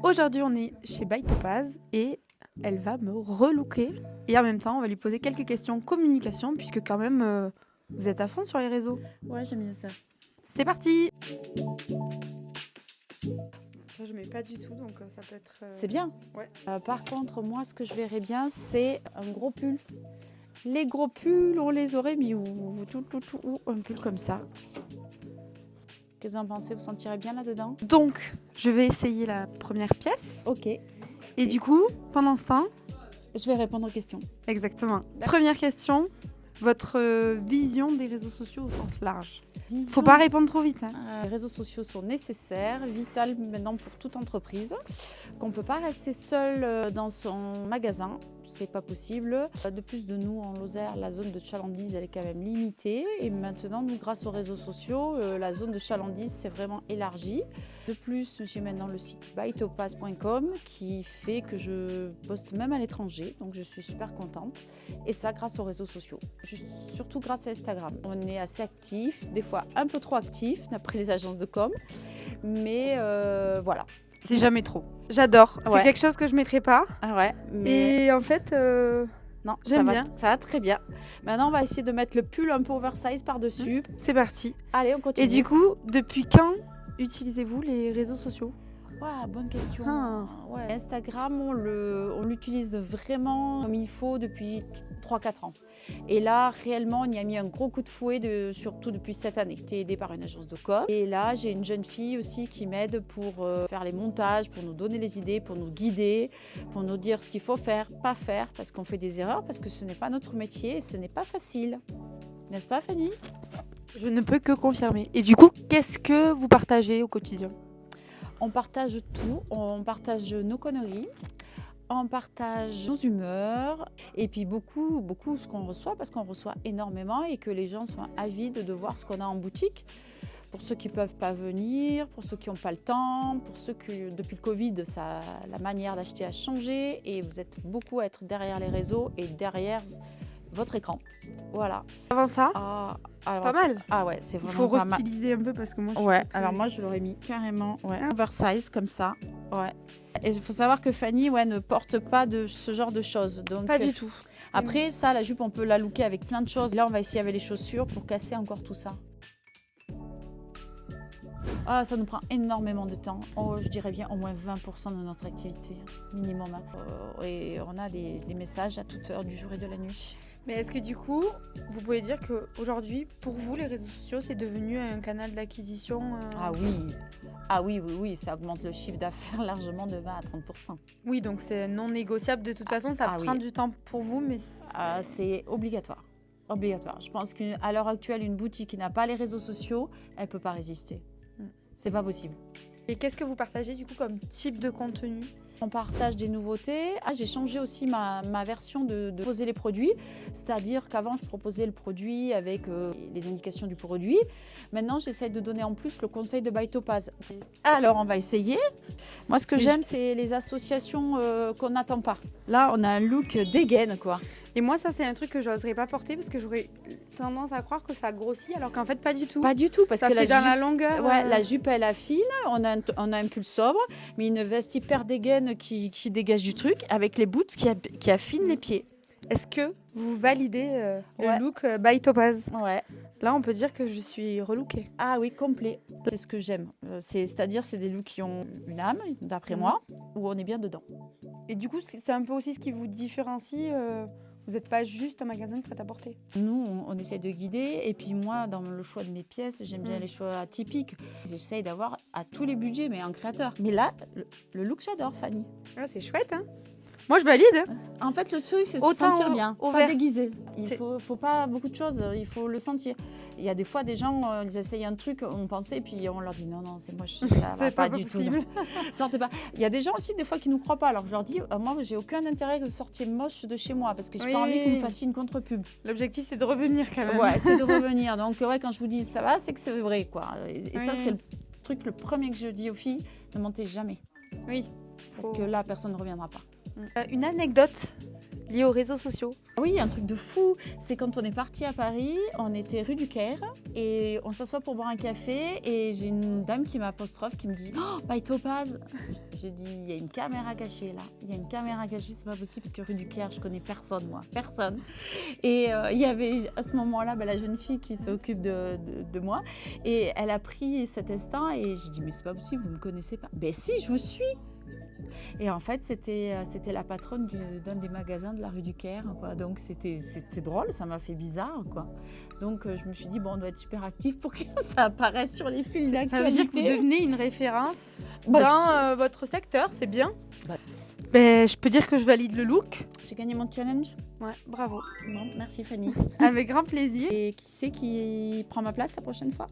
Aujourd'hui, on est chez By Topaz et elle va me relooker. Et en même temps, on va lui poser quelques questions communication, puisque quand même, vous êtes à fond sur les réseaux. Ouais, j'aime bien ça. C'est parti. Ça, je mets pas du tout, donc ça peut être... C'est bien. Ouais. Par contre, moi, ce que je verrais bien, c'est un gros pull. Les gros pulls, on les aurait mis où un pull comme ça. Qu'est-ce que vous en pensez? Vous sentirez bien là-dedans? Donc, je vais essayer la première pièce. Ok. Et du coup, pendant ce temps... Je vais répondre aux questions. Exactement. Première question, votre vision des réseaux sociaux au sens large. Faut pas répondre trop vite. Les réseaux sociaux sont nécessaires, vitaux maintenant pour toute entreprise. Qu'on ne peut pas rester seul dans son magasin, c'est pas possible. De plus de nous en Lozère, la zone de chalandise elle est quand même limitée. Et maintenant, nous, grâce aux réseaux sociaux, la zone de chalandise s'est vraiment élargie. De plus, j'ai maintenant le site bytopaz.com qui fait que je poste même à l'étranger, donc je suis super contente. Et ça grâce aux réseaux sociaux, surtout grâce à Instagram. On est assez actifs, des fois un peu trop actifs d'après les agences de com, mais voilà. C'est jamais trop. J'adore. Ouais. C'est quelque chose que je mettrais pas. Ah ouais, mais Et en fait, non, j'aime bien. Ça va très bien. Maintenant, on va essayer de mettre le pull un peu oversize par-dessus. C'est parti. Allez, on continue. Et du coup, depuis quand utilisez-vous les réseaux sociaux? Ouais, bonne question. Ah. Ouais. Instagram, on l'utilise vraiment comme il faut depuis 3-4 ans. Et là, réellement, on y a mis un gros coup de fouet, surtout depuis cette année. J'ai été aidée par une agence de com. Et là, j'ai une jeune fille aussi qui m'aide pour faire les montages, pour nous donner les idées, pour nous guider, pour nous dire ce qu'il faut faire, pas faire, parce qu'on fait des erreurs, parce que ce n'est pas notre métier et ce n'est pas facile. N'est-ce pas, Fanny? Je ne peux que confirmer. Et du coup, qu'est-ce que vous partagez au quotidien? On partage tout, on partage nos conneries, on partage nos humeurs et puis beaucoup ce qu'on reçoit parce qu'on reçoit énormément et que les gens sont avides de voir ce qu'on a en boutique. Pour ceux qui ne peuvent pas venir, pour ceux qui n'ont pas le temps, pour ceux qui, depuis le Covid, la manière d'acheter a changé et vous êtes beaucoup à être derrière les réseaux et derrière votre écran. Voilà. Avant ça, pas mal. Ah ouais, c'est il vraiment faut pas mal. restyliser un peu parce que moi je suis Ouais, pas très- alors moi je l'aurais mis carrément oversize comme ça. Ouais. Et il faut savoir que Fanny ne porte pas de ce genre de choses. Donc, Pas du tout. Après, ça, la jupe, on peut la looker avec plein de choses. Là, on va essayer avec les chaussures pour casser encore tout ça. Ah, ça nous prend énormément de temps. Oh, je dirais bien au moins 20% de notre activité, minimum. Et on a des messages à toute heure du jour et de la nuit. Mais est-ce que du coup, vous pouvez dire qu'aujourd'hui, pour vous, les réseaux sociaux, c'est devenu un canal d'acquisition Ah oui, ça augmente le chiffre d'affaires largement de 20 à 30%. Oui, donc c'est non négociable. De toute façon, ça prend du temps pour vous, mais c'est obligatoire. Obligatoire. Je pense qu'à l'heure actuelle, une boutique qui n'a pas les réseaux sociaux, elle ne peut pas résister. C'est pas possible. Et qu'est-ce que vous partagez du coup comme type de contenu? On partage des nouveautés. J'ai changé aussi ma version de poser les produits. C'est-à-dire qu'avant, je proposais le produit avec les indications du produit. Maintenant, j'essaie de donner en plus le conseil de By Topaz. Alors, on va essayer. Moi, ce que j'aime, c'est les associations qu'on n'attend pas. Là, on a un look dégaine, quoi. Et moi, ça, c'est un truc que je n'oserais pas porter parce que j'aurais tendance à croire que ça grossit, alors qu'en fait, pas du tout. Pas du tout, parce ça que fait dans la longueur. Ouais, la jupe, elle affine. On a un pull sobre, mais une veste hyper dégaine qui dégage du truc, avec les boots qui affinent les pieds. Est-ce que vous validez le look By Topaz? Ouais. Là, on peut dire que je suis relookée. Ah oui, complet. C'est ce que j'aime. C'est-à-dire, c'est des looks qui ont une âme, d'après moi, où on est bien dedans. Et du coup, c'est un peu aussi ce qui vous différencie. Vous n'êtes pas juste un magasin de prêt-à-porter. Nous, on essaie de guider. Et puis moi, dans le choix de mes pièces, j'aime bien les choix atypiques. J'essaye d'avoir à tous les budgets, mais en créateur. Mais là, le look, j'adore, Fanny. Ah, c'est chouette, hein? Moi, je valide. En fait, le truc, c'est se sentir bien, pas déguisé. Il faut pas beaucoup de choses, il faut le sentir. Il y a des fois, des gens, ils essayent un truc, on pensait, puis on leur dit non, c'est moche, ça va pas du tout. Sortez pas. Il y a des gens aussi, des fois, qui nous croient pas. Alors je leur dis, moi, j'ai aucun intérêt que vous sortiez moche de chez moi, parce que j'ai pas envie que vous me fassiez une contre-pub. L'objectif, c'est de revenir quand même. Ouais, c'est de revenir. Donc, quand je vous dis ça va, c'est que c'est vrai, quoi. Et ça, c'est le truc, le premier que je dis aux filles, ne mentez jamais. Oui. Parce que là, personne ne reviendra pas. Une anecdote liés aux réseaux sociaux. Oui, un truc de fou, c'est quand on est parti à Paris, on était rue du Caire et on s'assoit pour boire un café et j'ai une dame qui m'apostrophe, qui me dit « Oh, By Topaz !» J'ai dit « Il y a une caméra cachée là, il y a une caméra cachée, c'est pas possible parce que rue du Caire, je connais personne moi, personne. » Et il y avait à ce moment-là la jeune fille qui s'occupe de moi et elle a pris cet instant et j'ai dit « Mais c'est pas possible, vous me connaissez pas ?» « Ben si, je vous suis !» Et en fait, c'était la patronne d'un des magasins de la rue du Caire, quoi. Donc c'était drôle, ça m'a fait bizarre, quoi. Donc je me suis dit, bon, on doit être super actif pour que ça apparaisse sur les fils d'actualité. Ça veut dire que vous devenez une référence Bah, dans votre secteur, c'est bien. Bah. Ben, je peux dire que je valide le look. J'ai gagné mon challenge. Ouais, bravo. Bon, merci Fanny. Avec grand plaisir. Et qui c'est qui prend ma place la prochaine fois?